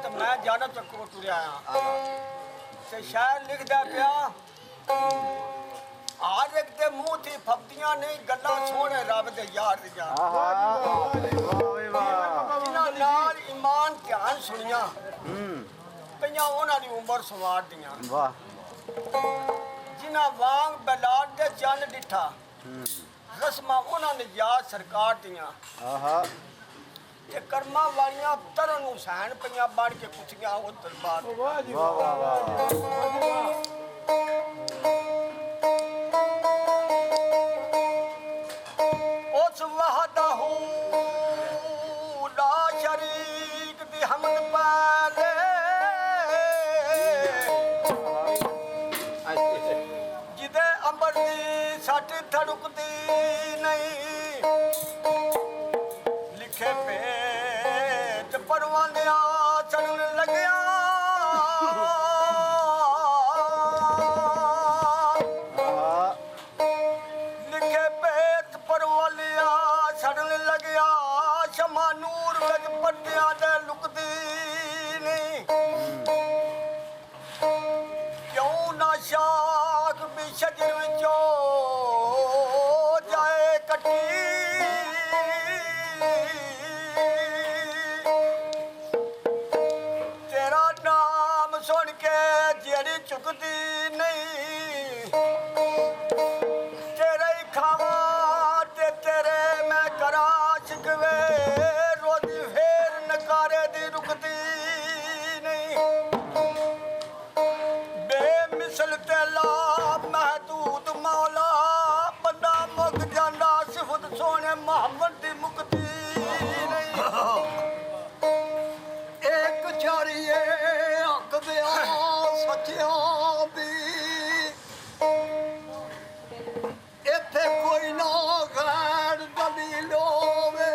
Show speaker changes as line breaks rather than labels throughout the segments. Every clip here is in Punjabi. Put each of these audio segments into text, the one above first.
ਤੇ ਮੈਂ ਜਾਣਾ ਚੱਕਰੋਂ ਤੁਰਿਆ ਆ ਤੇ ਸ਼ਾਇਰ ਲਿਖਦਾ ਪਿਆ ਆਜ ਇੱਕ ਦੇ ਮੂੰਹ ਤੇ ਫੱਬਦੀਆਂ ਨਹੀਂ ਗੱਲਾਂ ਸੋਹਣੇ ਰੱਬ ਦੇ ਯਾਰ ਦੀਆਂ ਜਿਨ੍ਹਾਂ ਨਾਲ ਈਮਾਨ ਧਿਆਨ ਸੁਣੀਆਂ ਪਈਆਂ ਉਹਨਾਂ ਦੀ ਉਮਰ ਸਵਾਰ ਦੀਆਂ
ਵਾਹ
ਜਿਨ੍ਹਾਂ ਵਾਂਗ ਬਲਾਦ ਦੇ ਚੰਨ ਡਿੱਠਾ ਰਸਮਾਂ ਉਹਨਾਂ ਨੇ ਯਾਦ ਸਰਕਾਰ ਦੀਆਂ
ਆਹਾ
ਇਹ ਕਰਮਾਂ ਵਾਲੀਆਂ ਤਰਨ ਨੂੰ ਸਹਿਣ ਪਈਆਂ ਬਣ ਕੇ ਕੁੱਤੀਆਂ ਉਹ ਦਰਬਾਰ
ਵਾਹ ਜੀ ਵਾਹ ਵਾਹ ਵਾਹ
ਉਸ ਵਹਦਹੁ ਲਾ ਸ਼ਰੀਕ ਦੀ ਹਮਦ ਪਾਲੇ ਜਿਹਦੇ ਅੰਬਰ ਦੀ ਸੱਟ ਧੜਕਦੀ ਨਹੀਂ ਲਿਖੇ ਪੇਟ ਪਰਵਾਨਿਆ ਚੜਨ ਲੱਗਿਆ ਲਿਖੇ ਪੇਟ ਪਰਵਾਨਿਆ ਚੜਨ ਲੱਗਿਆ ਸ਼ਮਾ ਨੂਰ ਵਿੱਚ ਪੱਟਿਆਂ ਦੇ ਲੁਕਦੀ ਨਹੀਂ ਕਿਉਂ ਨਾ ਸ਼ਾਖ ਵੀ ਸ਼ਜਰ ਵਿੱਚੋਂ ਜਾਏ ਕੱਟੀ ਤੇਰਾ ਨਾਮ ਸੁਣ ਕੇ ਜਿਹੜੀ ਚੁੱਕਦੀ ਨਹੀਂ ਤੇਰੇ ਹੀ ਖਾਵਾਂ ਤੇ ਤੇਰੇ ਮੈਂ ਕਰਾਂ ਸ਼ਿਕਵੇ ਰੋਦੀ ਫੇਰ ਨਕਾਰੇ ਦੀ ਰੁਕਦੀ ਨਹੀਂ ਬੇਮਿਸਲ ਤੇ ਲਾ ਮਹਦੂਦ ਮੌਲਾ ਬੰਦਾ ਮੁੱਕ ਜਾਂਦਾ ਸਿਫਤ ਸੋਹਣੇ ਮੁਹੰਮਦ ਦੀ ਮੁਕਤੀ ਨਹੀਂ ਇੱਕ ਚਾਰੀਏ ਹੱਕ ਦਿਆਂ ਸੱਚਿਆਂ ਦੀ ਇੱਥੇ ਕੋਈ ਨਾ ਗੈਰ ਦਲੀਲ ਹੋਵੇ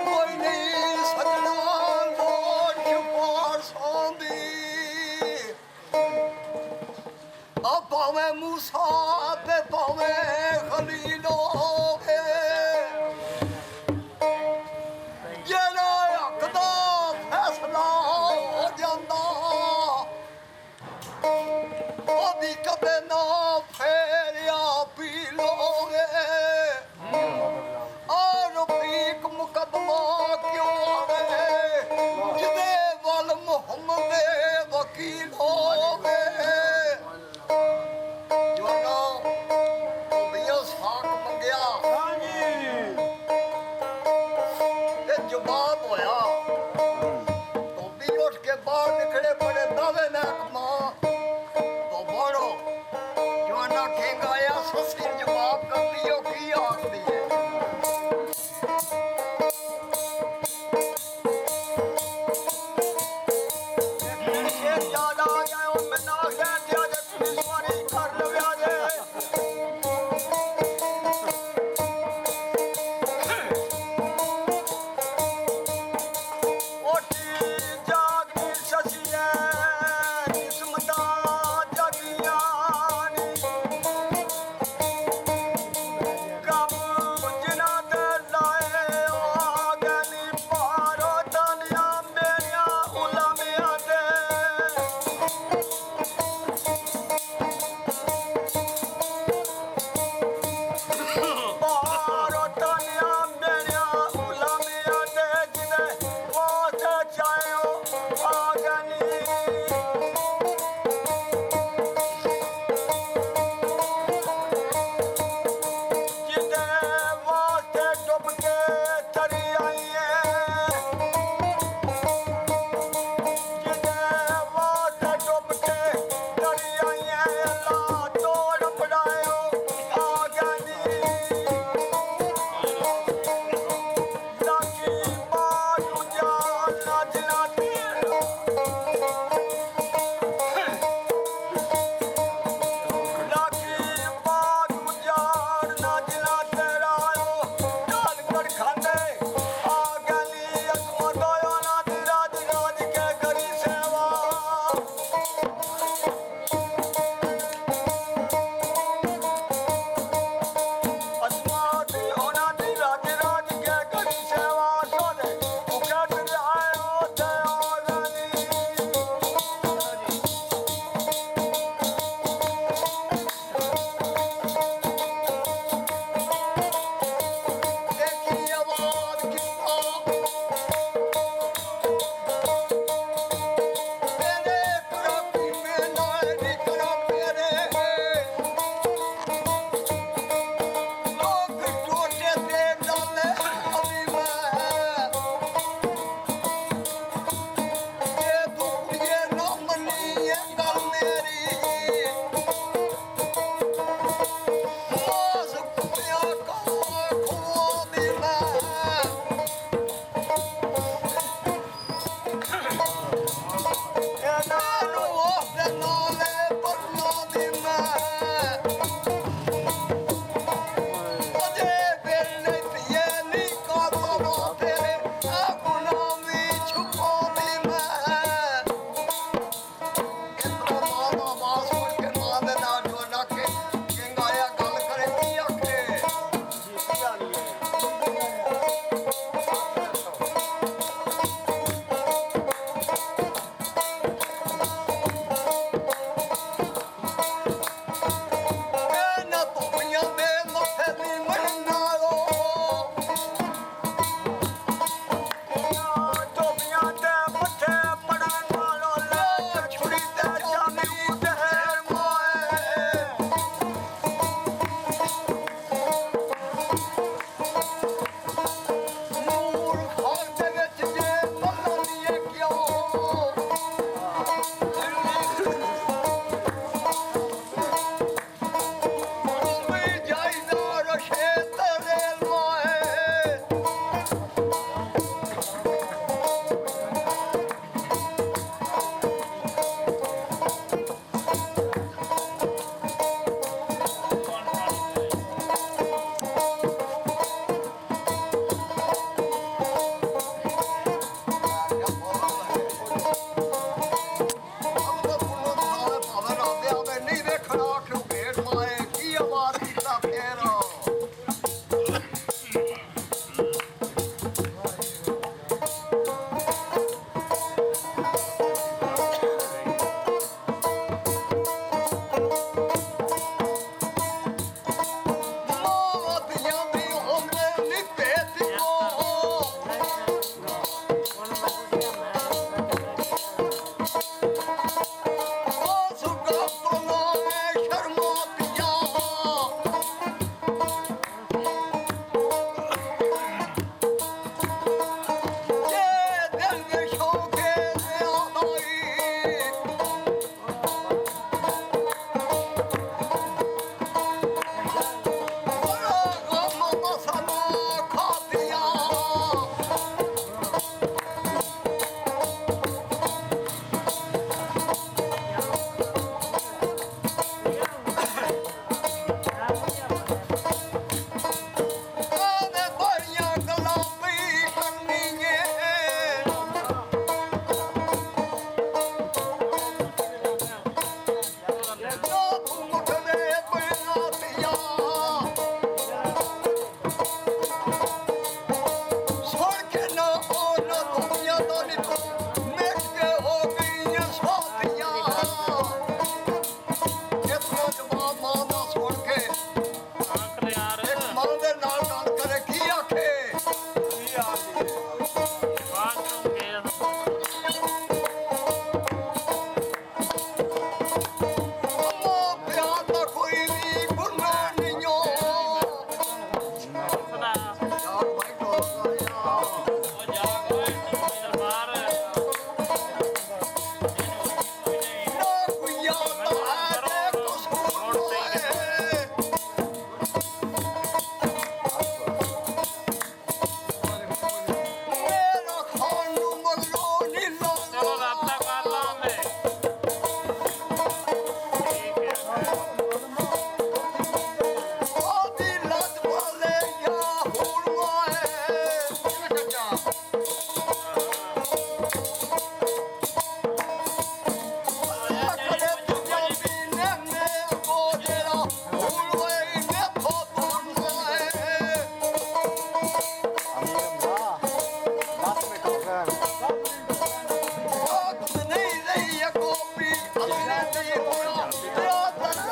ਕੋਈ ਨਹੀਂ ਸਜਣਾ ਲੋਟ ਪਾਸਾਂ ਦੀ ਆ ਭਾਵੇਂ ਮੂਸਾ ਤੇ ਭਾਵੇਂ ਖਲੀਲ ਹੋਵੇ ਜਿਹੜਾ ਹੱਕ ਦਾ ਫੈਸਲਾ ਹੋ ਜਾਂਦਾ ਉਹਦੀ ਕਦੇ ਨਾ ਫੇਰਿਆ ਪੀ ਲੋਗੇ ਆ ਰਫੀਕ ਮੁਕੱਦਮਾ ਕਿਉਂ ਆਵੇ ਜਿਹਦੇ ਵੱਲ ਮੁਹੰਮਦ ਦੇ ਵਕੀਲ ਹੋਵੇ ਜਵਾਨਾ ਉਹ ਵੀ ਸਾਖ ਮੰਗਿਆ ਤੇ ਜਵਾਬ ਹੋਇਆ ਧੋਬੀ ਉੱਠ ਕੇ ਬਾਹਰ ਨਿਕਲੇ ਬੜੇ ਦਾਵੇ ਮਹਿਕਮਾ ਤੋਂ ਬੜੋ ਜਵਾਨਾ ਠੇਂਗਾ ਆ ਸੱਸੀ ਜਵਾਬ ਕਰਦੀ ਉਹ ਕੀ ਆਖਦੀ ਹੈ ਸ਼ੇਰ ਯਾਦ ਆ ਗਿਆ ਉਹ ਮੈਨਾਂ ਆਖਿਆ ਦਿਆ ਜੇ ਤੁਸੀਂ ਸਵਾਰੀ ਕਰ ਲਵਿਆ ਜੇ ਓਟੀ ਜਾਗਦੀ ਸਸੀਏ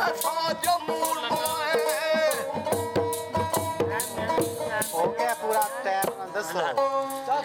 ਐਸਾ ਜਮੂਰ ਮਾਏ
ਹੋ ਗਿਆ ਪੂਰਾ ਟਾਈਮ ਦੱਸੋ